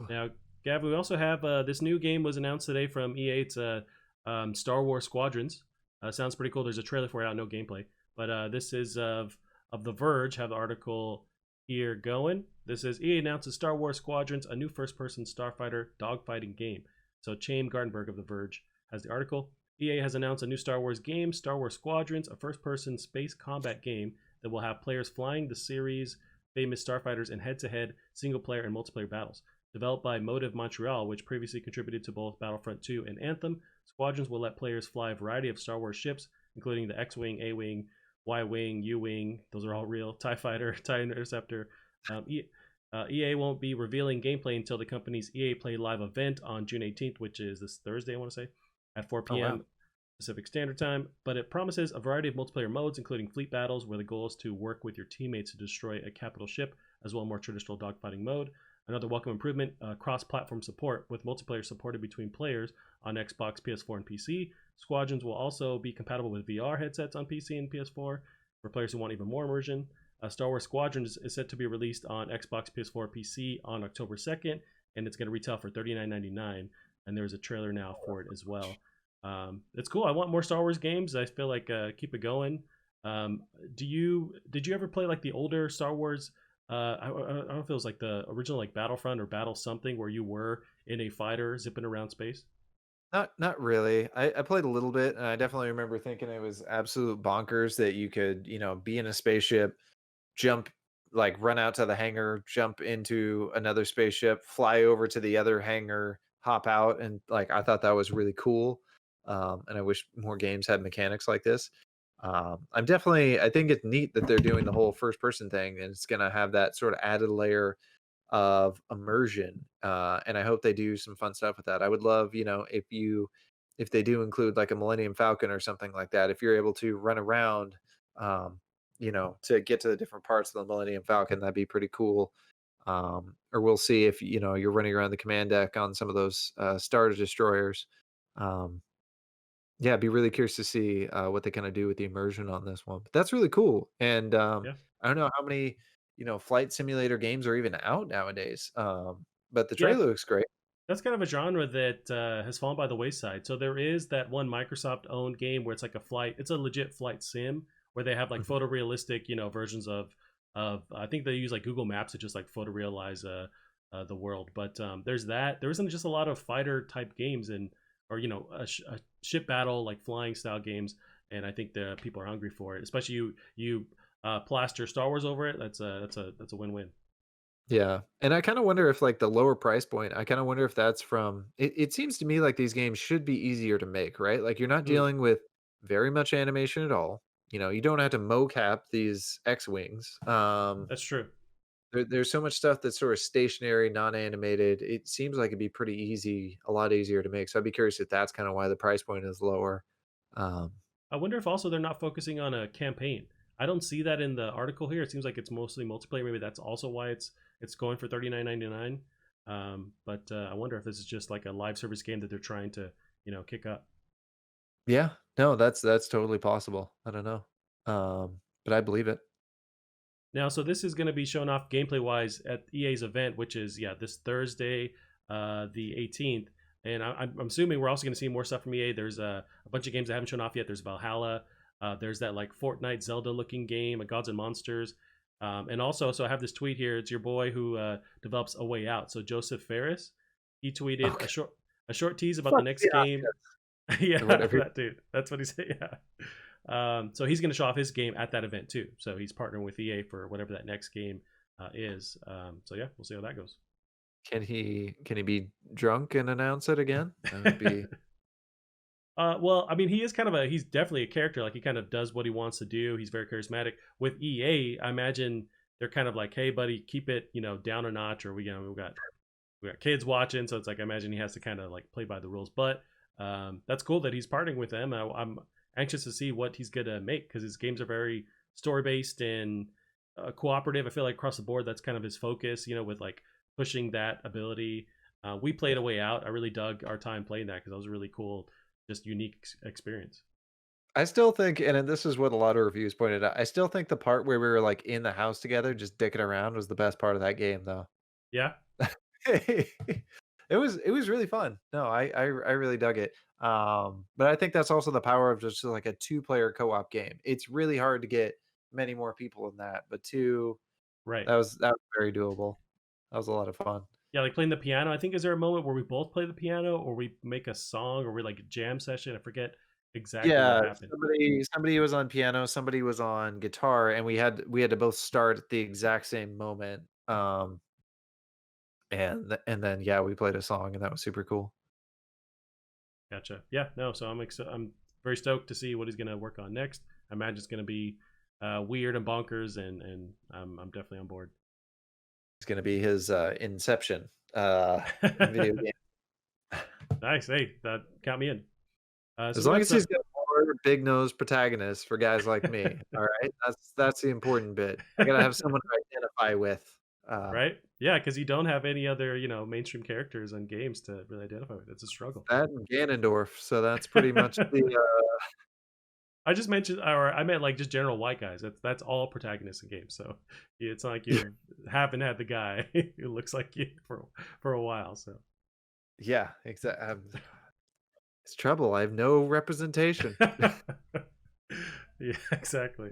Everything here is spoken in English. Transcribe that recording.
Now, Gav, we also have this new game was announced today from EA. It's Star Wars Squadrons. Sounds pretty cool. There's a trailer for it out, no gameplay. But this is of The Verge. Have the article here going. This is EA announces Star Wars Squadrons, a new first-person starfighter dogfighting game. So Chaim Gartenberg of The Verge has the article. EA has announced a new Star Wars game, Star Wars Squadrons, a first-person space combat game that will have players flying the series' famous starfighters in head-to-head single-player and multiplayer battles. Developed by Motive Montreal, which previously contributed to both Battlefront 2 and Anthem, Squadrons will let players fly a variety of Star Wars ships, including the X-Wing, A-Wing, Y-Wing, U-Wing. Those are all real. TIE Fighter, TIE Interceptor. EA won't be revealing gameplay until the company's EA Play Live event on June 18th, which is this Thursday, I want to say, at 4 Oh p.m. wow. Pacific Standard Time. But it promises a variety of multiplayer modes, including fleet battles, where the goal is to work with your teammates to destroy a capital ship, as well as more traditional dogfighting mode. Another welcome improvement, cross-platform support, with multiplayer supported between players on Xbox, PS4, and PC. Squadrons will also be compatible with VR headsets on PC and PS4 for players who want even more immersion. Star Wars Squadrons is set to be released on Xbox, PS4, PC on October 2nd, and it's going to retail for $39.99. And there's a trailer now for it as well. It's cool. I want more Star Wars games. I feel like keep it going. Did you ever play like the older Star Wars? I don't know if it was like the original like Battlefront or Battle something where you were in a fighter zipping around space. Not really. I played a little bit, and I definitely remember thinking it was absolute bonkers that you could, be in a spaceship, jump, like run out to the hangar, jump into another spaceship, fly over to the other hangar, hop out, and like I thought that was really cool. And I wish more games had mechanics like this. I think it's neat that they're doing the whole first person thing, and it's gonna have that sort of added layer of immersion. And I hope they do some fun stuff with that. I would love, if they do include like a Millennium Falcon or something like that, if you're able to run around, um, to get to the different parts of the Millennium Falcon, that'd be pretty cool. Or we'll see if you're running around the command deck on some of those Star Destroyers. Um, yeah, I'd be really curious to see what they kind of do with the immersion on this one. But that's really cool. And Yeah, I don't know how many flight simulator games are even out nowadays. But the yeah. trailer looks great. That's kind of a genre that has fallen by the wayside. So there is that one Microsoft-owned game where it's like a flight. It's a legit flight sim where they have like Mhm. photorealistic, versions of. I think they use like Google Maps to just like photorealize the world. But there's that. There isn't just a lot of fighter type games and or a ship battle like flying style games. And I think the people are hungry for it. Especially you plaster Star Wars over it. That's a win-win. Yeah, and I kind of wonder if like the lower price point. I kind of wonder if that's from. It seems to me like these games should be easier to make, right? Like you're not Mm, dealing with very much animation at all. You don't have to mocap these X wings. that's true. There's so much stuff that's sort of stationary, non-animated. It seems like it'd be pretty easy, a lot easier to make. So I'd be curious if that's kind of why the price point is lower. Um, I wonder if also they're not focusing on a campaign. I don't see that in the article here. It seems like it's mostly multiplayer. Maybe that's also why it's going for $39.99. But I wonder if this is just like a live service game that they're trying to kick up. yeah, no, that's totally possible. I don't know, but I believe it. Now, so this is going to be shown off gameplay wise at EA's event, which is this Thursday, the 18th. And I'm assuming we're also going to see more stuff from EA. There's a bunch of games that haven't shown off yet. There's Valhalla. There's that like Fortnite Zelda looking game, Gods and Monsters. And also, so I have this tweet here. It's your boy who develops A Way Out. So Joseph Ferris, he tweeted Okay, a short tease about the fuck next yeah, game. Yeah, or whatever. that dude. That's what he said. Yeah. So he's going to show off his game at that event too. So he's partnering with EA for whatever that next game is. So yeah, we'll see how that goes. Can he be drunk and announce it again? That would be Well, I mean, he's definitely a character. Like he kind of does what he wants to do. He's very charismatic. With EA, I imagine they're kind of like, hey, buddy, keep it down a notch, or we got kids watching, so it's like I imagine he has to kind of like play by the rules. But that's cool that he's partnering with them. I'm anxious to see what he's gonna make because his games are very story based and cooperative. I feel like across the board, that's kind of his focus. With like pushing that ability. We played A Way Out. I really dug our time playing that because that was a really cool, just unique experience. I still think, and this is what a lot of reviews pointed out, I still think the part where we were like in the house together, just dicking around was the best part of that game though. Yeah, It was really fun. No, I really dug it. But I think that's also the power of just like a two-player co-op game. It's really hard to get many more people in that, but two, Right. that was very doable. That was a lot of fun. Yeah, like playing the piano. I think is there a moment where we both play the piano, or we make a song, or we like a jam session? I forget exactly what Yeah, happened. somebody was on piano, somebody was on guitar, and we had to both start at the exact same moment. And then yeah, we played a song, and that was super cool. Gotcha. Yeah, no. So I'm very stoked to see what he's gonna work on next. I imagine it's gonna be weird and bonkers, and I'm definitely on board. It's gonna be his Inception video game. Nice. Hey, that count me in. So As we long got as he's some. got more big nose protagonists for guys like me, all right? That's the important bit. I gotta have someone to identify with. Right? Yeah, because you don't have any other, mainstream characters on games to really identify with. It's a struggle. That and Ganondorf, so that's pretty much the, I just mentioned, or I meant like just general white guys. That's all protagonists in games. So it's not like you haven't had the guy who looks like you for a while. So yeah, exactly. It's trouble, I have no representation. yeah, exactly.